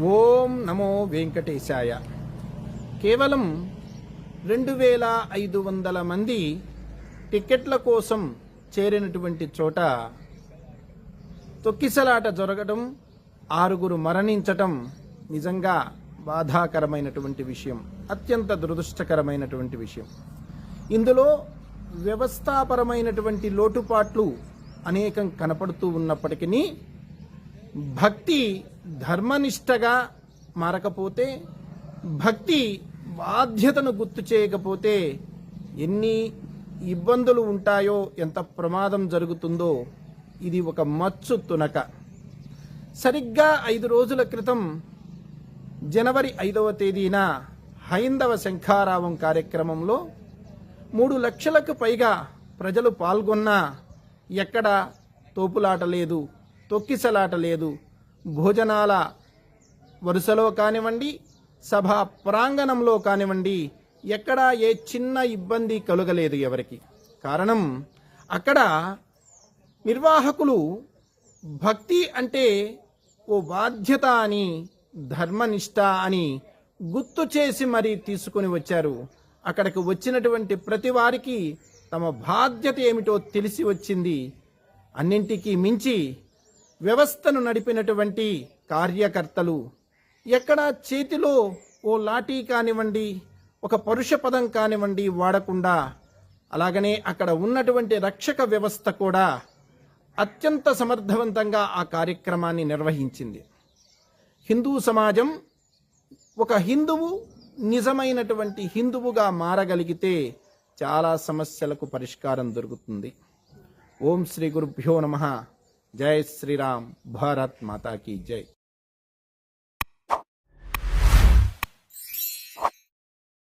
ఓం నమో వెంకటేశాయ. కేవలం 2500 మంది టికెట్ల కోసం చేరినటువంటి చోట తొక్కిసలాట జరగడం, 6 మరణించటం నిజంగా బాధాకరమైనటువంటి విషయం, అత్యంత దురదృష్టకరమైనటువంటి విషయం. ఇందులో వ్యవస్థాపరమైనటువంటి లోటుపాట్లు అనేకం కనపడుతూ ఉన్నప్పటికీ భక్తి ధర్మనిష్టగా మారకపోతే, భక్తి బాధ్యతను గుర్తు చేయకపోతే ఎన్ని ఇబ్బందులు ఉంటాయో, ఎంత ప్రమాదం జరుగుతుందో ఇది ఒక మచ్చు తునక. సరిగ్గా 5 రోజుల క్రితం జనవరి 5వ తేదీన హైందవ శంఖారావం కార్యక్రమంలో 3 లక్షలకు పైగా ప్రజలు పాల్గొన్నా ఎక్కడ తోపులాట లేదు, తొక్కిసలాట లేదు. భోజనాల వరుసలో కానివ్వండి, సభా ప్రాంగణంలో కానివ్వండి, ఎక్కడా ఏ చిన్న ఇబ్బంది కలుగలేదు ఎవరికి. కారణం, అక్కడ నిర్వాహకులు భక్తి అంటే ఓ బాధ్యత అని, ధర్మనిష్ట అని గుర్తు చేసి మరీ తీసుకుని వచ్చారు. అక్కడికి వచ్చినటువంటి ప్రతి వారికి తమ బాధ్యత ఏమిటో తెలిసి వచ్చింది. అన్నింటికీ మించి వ్యవస్థను నడిపినటువంటి కార్యకర్తలు ఎక్కడ చేతిలో ఓ లాఠీ కానివ్వండి, ఒక పరుష పదం కానివ్వండి వాడకుండా, అలాగనే అక్కడ ఉన్నటువంటి రక్షక వ్యవస్థ కూడా అత్యంత సమర్థవంతంగా ఆ కార్యక్రమాన్ని నిర్వహించింది. హిందూ సమాజం ఒక హిందువు నిజమైనటువంటి హిందువుగా మారగలిగితే చాలా సమస్యలకు పరిష్కారం దొరుకుతుంది. ఓం శ్రీ గురుభ్యో నమః. జై శ్రీరామ్. భారత్ మాతా కీ జై.